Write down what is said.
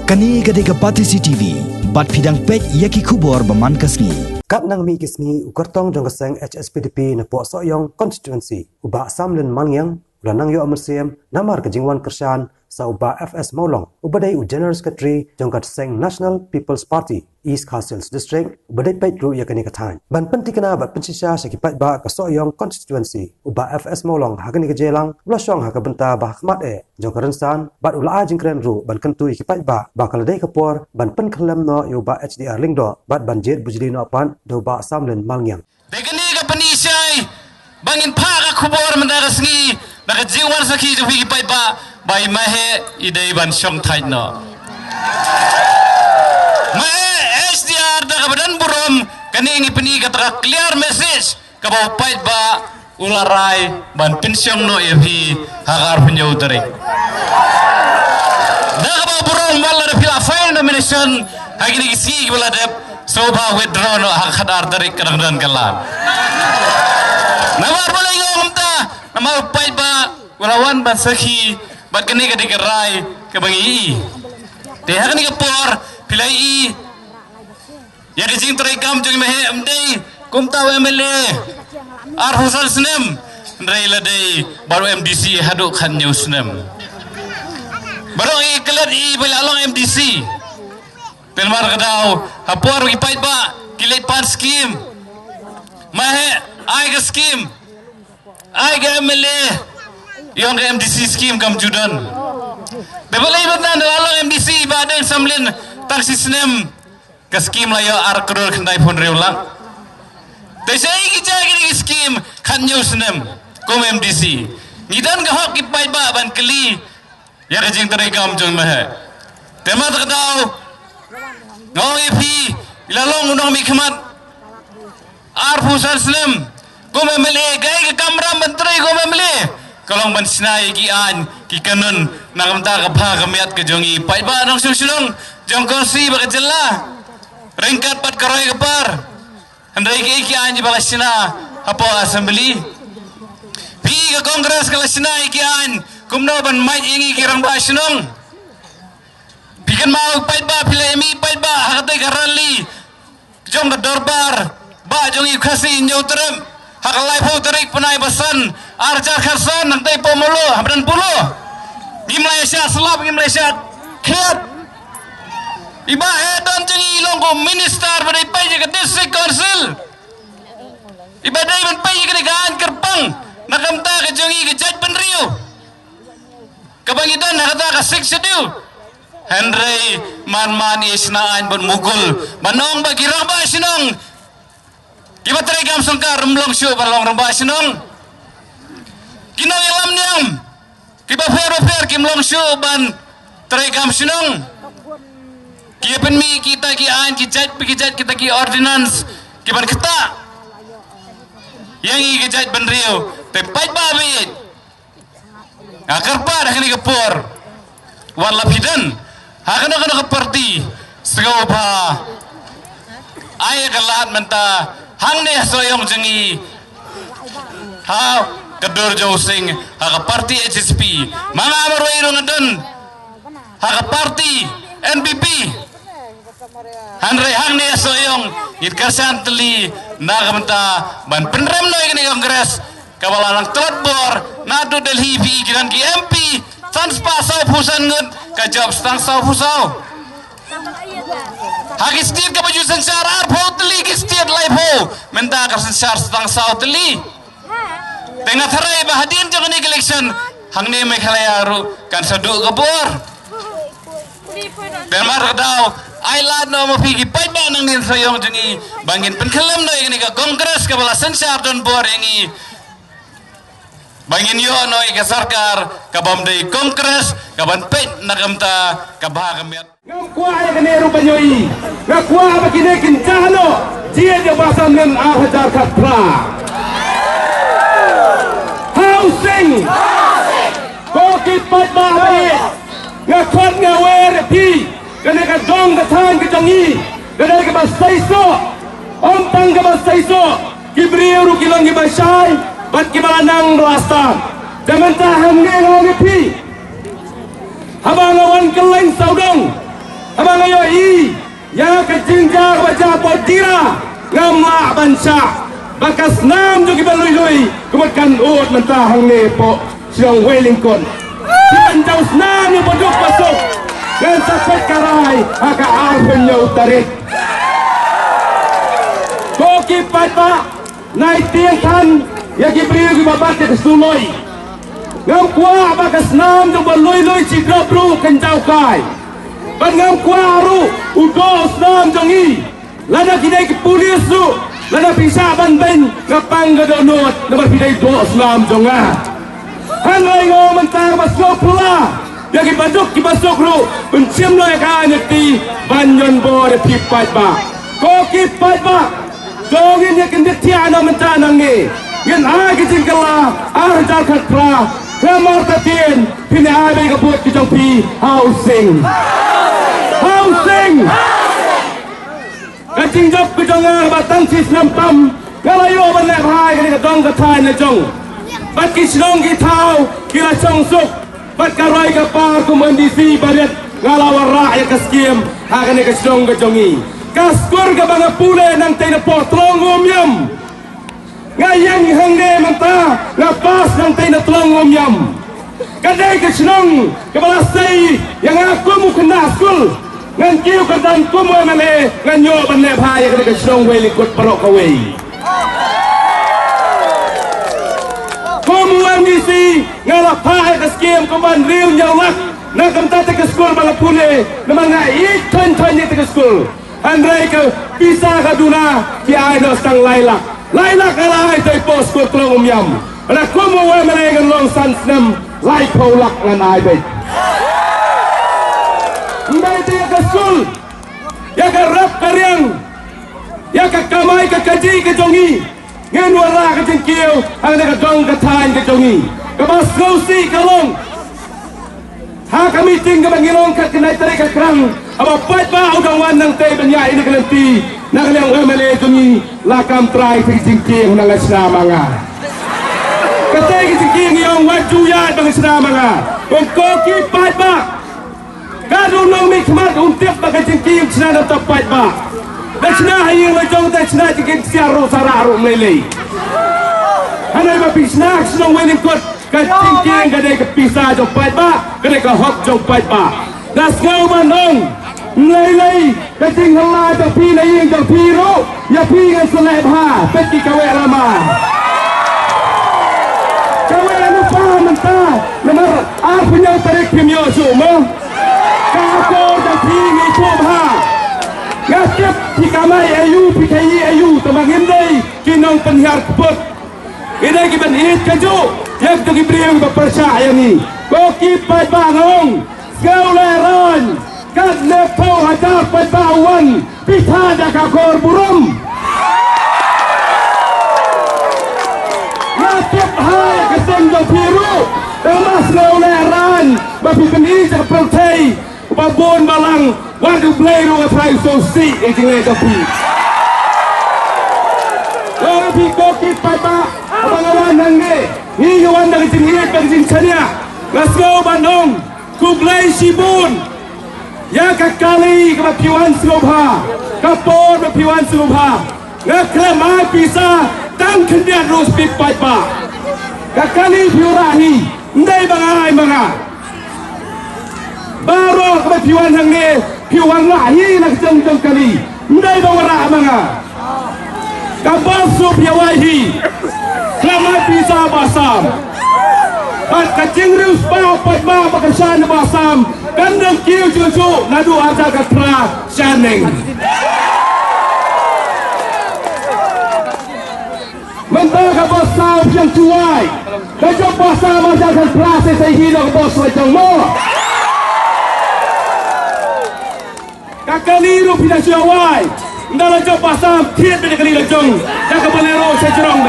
Kani gadega Pati CCTV, bat fidang pej yaki kubor baman kasngi. Kap nang mi kismi ukartong jong kaseng HSPDP na po Soyong constituency uba Samlen Mangyang ulanang yo amersiam namar kejingwan kersan sa uba FS Maulong ubadai general secretary jong kaseng National People's Party East Castles District ubadai pejru yakani kathan ban pentikana bat pensisa sakipat ba ka Soyong constituency uba FS Maulong hakani kejelang blosong hakabenta ba khmat jong karensan bat ula jingkren ru ban kentu ikipat ba kaladai kapor ban pen khalam no yo ba HDR lingdo bat banjit bujli no pan do ba Samlen Mangyang dekani ka panisay bangin pa ka kubor mandarasngi nakajiwan sakhi jo ikipat ba bai mahe idai ban syong thai no mahe HDR da kabadan burom kani ngi peni kata clear message ka ba pait ba ularai ban pensyong no evi hagar penyo tarik da ka ba burom wala da fila file nomination hagini kisi wala da soba withdraw no hakadar tarik kadang kalan namar boleh ngomta namar pait ba ulawan ban sakhi bat kani ka dikerai ke bangi te hakani ka por pilai ya dijing trai kam jong mehe amdei kumta MLA ar husal snem reila dei baru MDC hadu khan new snem baru kelat belalong MDC telmar kadau hapor gi pait ba kilet pan scheme mahe ai ga scheme ai ga MLA yang ke MDC scheme kam judan bebalai batan dalam MDC badan Samlen tang sistem ke scheme la yo ar krol khandai phon reulang desai ki jagi scheme khan new snem kom MDC nidan ga hok kipai ba ban kli ya ke jing tarai kam jong mah tema tak tahu ngoi phi ilalong unong mi khmat ar phusal snem kom MLA gai ke kamra menteri kom MLA kalong ban sinai ki an ki kanun nagamta ka pha kamiat ke jongi pai ba nong sulong jong kursi ba kajalla ringkat pat karoy kapar handai ki an ba sina apo assembly pi ka kongres ka sinai ki an kumno ban mai ingi ki rang ba sinong pikan mau pai ba pilemi pai ba hatai karali jong ka dorbar ba jongi khasi nyautrem hakalai pho tarik punai basan arjar khasan nantai pomolo habran pulo di Malaysia selap di Malaysia khet iba dan jengi ilongko minister pada ipai ke district council iba dai ban pai ke gaan kerpang nakamta ke jengi ke jaj penriu kebangitan nakata ka seksediu Henry man isnaan ban mukul manong bagirang ba sinong iba tarik gam sangkar remblong syu balong ramba sinong kinang ilam niam kiba fair kimlong syu ban tarik gam sinong kipen mi kita ki an ki jaj kita ki ordinance kiban kita yang i ki jaj ban riu te pait babit akar pa dah ni kapur wala pidan hakana kana parti sego ba ay kalat menta hang ne Soyong jengi ha kadur josing ha parti HSP mga marway ngadon ha parti NPP hanre hang ne Soyong itkasan teli nagamta ban penrem no ini kongres kawalan telat bor nadu Delhi pi kiran ki MP transpa sau pusan ngut ka job stang sau pusau hak istiad ka baju sensar arpo teli istiad laipo menta ka sensar stang sau teli tengah terai bahadian jangan election hang ne me khalayaru kan sadu kabur dan mar dau ailad no mo pigi pai ba nang nin Soyong jengi bangin penkhalam no ini ka kongres ka bala sensar don bor ini bangin yo no ka sarkar ka bomdei kongres ka ban pet nagamta ka bahagamet ngakwa kene rupanyoi ngakwa bakine kincano jie de basam nen ahajar khatra housing kokit pat bahe ngakhot ngawer pi kene ka dong ka than ka jongi kene ka basaiso om tang ka basaiso kibriu kilang ki basai bat ki manang rasta dementa hamne ngoge pi habang awan keleng saudong jinja baca potira ngamla bansa bakas nam jo kibalui kemudian ut mentah hang nepo siang Wellington dan jauh nam ni bodok masuk dan sampai karai aka arfenya utarik koki patba naik tiang kan ya kibriu ki babat ke suloi ngam kwa bakas nam jo baloi cidra bro kenjau kai ban ngam kwa ru udos nam jongi lada kidai ke polis tu lada pisa ban ben ngapang gadonot nomor pidai dos nam jonga hanai ngom mentang masuk pula ya ki baduk ru penciam loy ka nyeti banyon bor pipat ba ko kipat ba jongin ya kendet tiana mentanang ni yen agi jingkala arjal khatra khamar tatien pine abe ka buat ki jong pi housing kacing job ke jong batang sis nam tam ngalayo ban le bhai ke ka dong ka thai na jong bat ki snong ki thau ki la chong suk bat ka roi ka par ku man di si baret ngalawa ra ya kaskiem ha ka ne ka snong ka jongi kaskur ka bang pule nang te na po tlong om yam ngayang hang de manta na pas nang te na tlong om yam kadai ka snong ka bala sai yang aku mu kena skul ngan kiu ka dan ku mo male ngan yo ban le bhai ka ne ka snong weli kot parok ka wei MDC ngala pae ka skiem ko ban riu nyau lak na kam ta te skul bala pule na manga I thon ni te skul andrai ka bisa ka duna ki ai no sang lailak ala ai te pos ko tlong yam na ko mo wa mane ngan long san snam lai pholak ngan ai be ndai te ka skul ya ka rap karyang ya ka kamai ka kaji ka jongi ngen wara ka jengkiu ang ka dong ka thain ka jongi ka bas gausi ka long ha ka meeting ka bangilong ka kinai tare ka krang aba pat ba udang wan nang te banya ini kelenti na kalang MLA jongi la kam try ka jengkiu nang asrama nga ka te ka jengkiu ngiyong waju ya bang asrama nga kung koki pat ba ka dunong mi khmat untip ba ka jengkiu sna ta pat ba Dachna hayang la jong dachna jikin siaro sararo mlele. Hanay ba pisna snong wening kot ka tingking ka ka pisa jong pat ba ka ka hok jong pat ba. Das ngau manong mlele ka ting hala jong pi na ying jong piro ya pi ngan seleb ha peti ka we lama. Ka we anu pa menta lemar ar punya tarik pimyo sumo. Ka ko jong pi ni pom ha. Ngasip pikamai ayu pikai ayu temangin dei kinong penhiar keput ini kiban it kaju yang tu kibriang berpercaya ni koki pai bangong skauleron kad lepau hajar pai bawan pitha dak kor burum ngasip hai keseng do piru emas skauleron babi beni jak peltai babon balang Wadu blade over try so see it in the feet. Loro pi koki papa abangawan nange. Ni yawan dari sini dari sini saja. Let's go Bandung. Kublai Sibun. Ya kakali kepiwan Subha. Kapor kepiwan Subha. Ngaklemai bisa tang kendian rus pi papa. Kakali piurahi. Ndai bangai manga. Baru kepiwan nange. Piwan lahi nak jeng kali. Ndai bawara manga. Kabal sup yawahi. Klamai bisa basam. Bat kacing rius bau pat ba bakasan basam. Kandang kiu cucu nadu aja katra shaneng. Mentah kabal sam yang cuai. Kajok basam aja katra saya hilang bos macam mo. Kakaliru pindah siawai. Ndala jom pasam tiap pada kali lejong. Jangan boleh roh saya cerong.